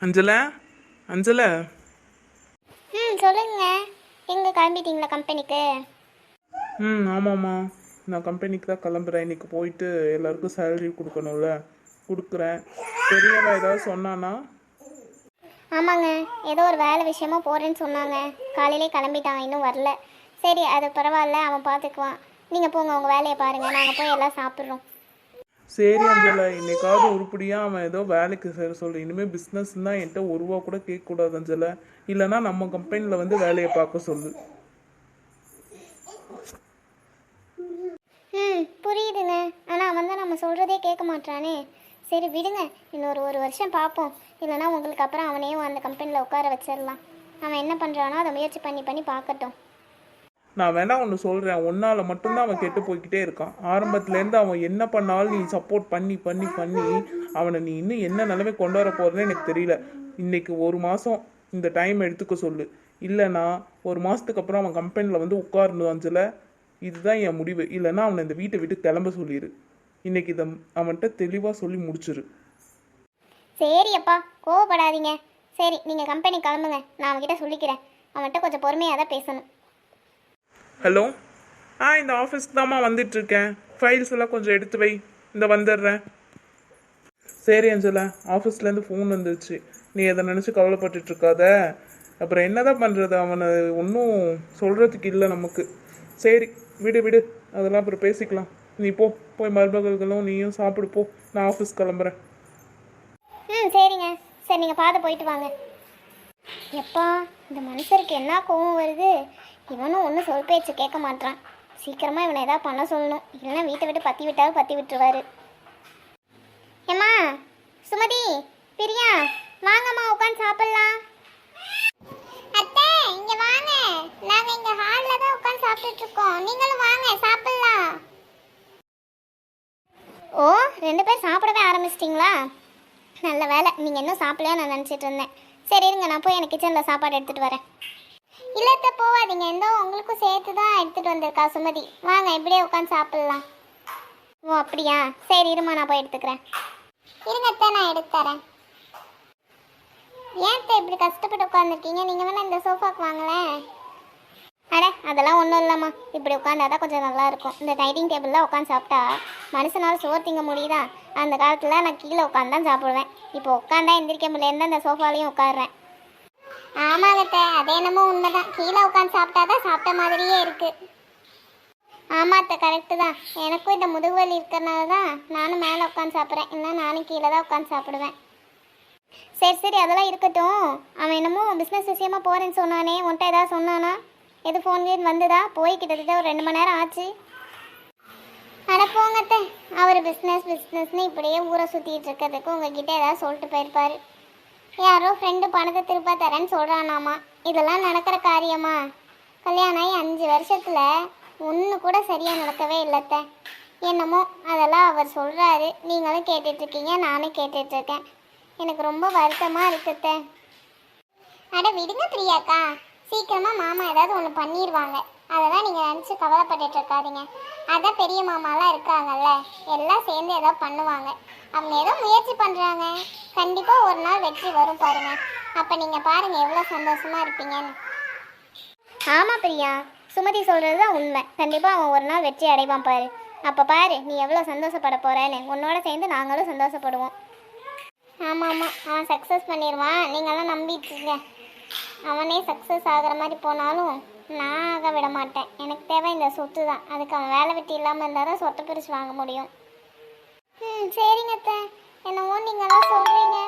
அஞ்சலா அஞ்சலா. சொல்லுங்க. எங்கே கிளம்பிட்டீங்களா கம்பெனிக்கு? ஆமாம்மா, நான் கம்பெனிக்கு தான் கிளம்புறேன். இன்னைக்கு போயிட்டு எல்லாருக்கும் சேலரி கொடுக்கணும்ல, கொடுக்குறேன். பெரியவா ஏதாவது சொன்னானா? ஆமாங்க, ஏதோ ஒரு வேலை விஷயமா போகிறேன்னு சொன்னாங்க. காலையிலே கிளம்பிட்டான், இன்னும் வரல. சரி, அது பரவாயில்ல, அவன் பார்த்துக்குவான். நீங்கள் போங்க, உங்கள் வேலையை பாருங்கள். நாங்கள் போய் எல்லாம் சாப்பிட்றோம். சரி அஞ்சலா, இன்னைக்காவது உருப்படியாக அவன் ஏதோ வேலைக்கு சேர சொல்லு. இனிமேல் பிஸ்னஸ் தான் என்கிட்ட ஒரு ரூபா கூட கேட்கக்கூடாது அஞ்சலா. இல்லைன்னா நம்ம கம்பெனியில் வந்து வேலையை பார்க்க சொல்லு. புரியுதுங்க. ஆனால் அவன் தான் நம்ம சொல்கிறதே கேட்க மாட்டானே. சரி விடுங்க, இன்னொரு வருஷம் பார்ப்போம். இல்லைனா உங்களுக்கு அப்புறம் அவனையும் அந்த கம்பெனியில் உட்கார வச்சிடலாம். அவன் என்ன பண்ணுறானோ அதை முயற்சி பண்ணி பண்ணி பார்க்கட்டும். நான் வேணா ஒன்று சொல்கிறேன், ஒன்றால் மட்டும்தான் அவன் கெட்டு போய்கிட்டே இருக்கான். ஆரம்பத்துலேருந்து அவன் என்ன பண்ணாலும் நீ சப்போர்ட் பண்ணி பண்ணி பண்ணி அவனை நீ இன்னும் என்ன நிலைமை கொண்டு வர போகிறேன்னு எனக்கு தெரியல. இன்னைக்கு ஒரு மாதம் இந்த டைம் எடுத்துக்க சொல்லு. இல்லைனா ஒரு மாதத்துக்கு அப்புறம் அவன் கம்பெனியில் வந்து உட்காரணும் அஞ்சல. இதுதான் என் முடிவு. இல்லைன்னா அவனை இந்த வீட்டை விட்டு கிளம்ப சொல்லிடு. இன்னைக்கு இதை அவன்கிட்ட தெளிவாக சொல்லி முடிச்சிரு. சரி அப்பா, கோவப்படாதீங்க. சரி, நீங்கள் கம்பெனி கிளம்புங்க. நான் அவன்கிட்ட சொல்லிக்கிறேன். அவன்கிட்ட கொஞ்சம் பொறுமையாக தான் பேசணும். ஹலோ, இந்த ஆஃபீஸ்க்கு தாம்மா வந்துட்டுருக்கேன். ஃபைல்ஸ் எல்லாம் கொஞ்சம் எடுத்து வை, இந்த வந்துடுறேன். சரி அஞ்சலா, ஆஃபீஸ்லேருந்து ஃபோன் வந்துருச்சு. நீ அதை நினச்சி கவலைப்பட்டுட்ருக்காத. அப்புறம் என்ன தான் பண்ணுறது, அவனை ஒன்றும் சொல்கிறதுக்கு இல்லை நமக்கு. சரி விடு விடு, அதெல்லாம் அப்புறம் பேசிக்கலாம். நீ போய் மருமகளும் நீயும் சாப்பிடு போ. நான் ஆஃபீஸ் கிளம்புறேன். சரிங்க. சரி, நீங்கள் பார்த்து போயிட்டு வாங்க. எப்பா, இந்த மனுஷருக்கு என்ன கோவம் வருது. இவனும் ஒன்றும் சொல் பேச்சு கேட்க மாட்டான். சீக்கிரமாக இவனை எதாவது பண்ண சொல்லணும். இல்லைன்னா வீட்டை விட்டு பற்றி விட்டாலும் பற்றி விட்டுருவாரு. ஏம்மா, சுமதி, பிரியா, வாங்கம்மா உட்காந்து சாப்பிட்லாம். அத்தை, இங்கே வாங்க. நாங்கள் இங்கே ஹாலில் தான் உட்காந்து சாப்பிட்டுட்டு இருக்கோம். நீங்களும் வாங்க, சாப்பிட்லாம். ஓ, 2 பேர் சாப்பிடவே ஆரம்பிச்சிட்டிங்களா? நல்ல வேலை, நீங்கள் இன்னும் சாப்பிடலையா நான் நினச்சிட்டு இருந்தேன். சரி இருங்க, நான் போய் எனக்கு கிச்சனில் சாப்பாடு எடுத்துகிட்டு வரேன். இல்லத்த, போவாதீங்க. எந்தோ உங்களுக்கும் சேர்த்து தான் எடுத்துகிட்டு வந்திருக்கா சுமதி. வாங்க, இப்படியே உட்காந்து சாப்பிட்லாம். ஓ அப்படியா? சரி இருமா, நான் போய் எடுத்துக்கிறேன். இருங்கத்த, நான் எடுத்து தரேன். ஏன்த்த இப்படி கஷ்டப்பட்டு உட்காந்துருக்கீங்க? நீங்கள் வேணா இந்த சோஃபாக்கு வாங்களேன். அட அதெல்லாம் ஒன்றும் இல்லைம்மா, இப்படி உட்காந்தாதான் கொஞ்சம் நல்லா இருக்கும். இந்த டைனிங் டேபிளில் உட்காந்து சாப்பிட்டா மனுஷனால் சோறு திங்க முடியுதா? அந்த காலத்தில் நான் கீழே உட்காந்து தான் சாப்பிடுவேன். இப்போ உட்காந்தா எந்திரிக்க முடியலன்னு இந்த சோஃபாலையும் உட்காடுறேன். ஆமாங்கத்த, அதே என்னமோ உண்மைதான். கீழே உட்காந்து சாப்பிட்டா தான் சாப்பிட்ட மாதிரியே இருக்குது. ஆமாத்த, கரெக்டு தான். எனக்கும் இந்த முதுகுவலி இருக்கிறனால தான் நானும் மேலே உட்காந்து சாப்பிட்றேன். இல்லை நானும் கீழே தான் உட்காந்து சாப்பிடுவேன். சரி சரி, அதெல்லாம் இருக்கட்டும். அவன் என்னமோ பிஸ்னஸ் விஷயமா போகிறேன்னு சொன்னானே, உன்ட்ட ஏதாவது சொன்னானா? எது ஃபோன் கீன் வந்ததா? போய் கிட்டத்தட்ட ஒரு 2 மணி நேரம் ஆச்சு. அட போங்கத்த, அவர் பிஸ்னஸ்னு இப்படியே ஊரை சுற்றிட்டு இருக்கிறதுக்கு உங்ககிட்ட ஏதாவது சொல்லிட்டு போயிருப்பாரு. யாரோ ஃப்ரெண்டு பணத்தை திருப்ப தரேன்னு சொல்கிறானாமா. இதெல்லாம் நடக்கிற காரியமா? கல்யாணம் ஆகி 5 வருஷத்தில் ஒன்று கூட சரியாக நடக்கவே இல்லைத்த. என்னமோ அதெல்லாம் அவர் சொல்கிறாரு. நீங்களும் கேட்டுட்ருக்கீங்க, நானும் கேட்டுட்ருக்கேன். எனக்கு ரொம்ப வருத்தமாக இருக்குத்த. அட விடுங்க பிரியாக்கா, சீக்கிரமாக மாமா ஏதாவது ஒன்று பண்ணிடுவாங்க. அதெல்லாம் நீங்கள் நினச்சி கவலைப்பட்டுட்டு இருக்காதீங்க. அதான் பெரிய மாமாலாம் இருக்காங்கல்ல, எல்லாம் சேர்ந்து ஏதோ பண்ணுவாங்க. அவங்க ஏதோ முயற்சி பண்ணுறாங்க. கண்டிப்பாக ஒரு நாள் வெற்றி வரும் பாருங்க. அப்போ நீங்கள் பாருங்கள் எவ்வளோ சந்தோஷமாக இருப்பீங்கன்னு. ஆமாம் பிரியா, சுமதி சொல்கிறது தான் உண்மை. கண்டிப்பாக அவன் ஒரு நாள் வெற்றி அடைவான் பாரு. அப்போ பாரு நீ எவ்வளோ சந்தோஷப்பட போகிறேன்னு. உன்னோட சேர்ந்து நாங்களும் சந்தோஷப்படுவோம். ஆமாம் ஆமாம், அவன் சக்ஸஸ் பண்ணிடுவான். நீங்களாம் நம்பிட்டுருங்க. அவனே சக்ஸஸ் ஆகிற மாதிரி போனாலும் நான் ஆக விட மாட்டேன். எனக்கு தேவை இந்த சொத்து தான். அதுக்கு அவன் வேலை வெட்டி இல்லாமல் இருந்தால் தான் சொத்தை பிரித்து வாங்க முடியும். சரிங்க அத்தை, என்னவோ நீங்களாம் சொல்கிறீங்க.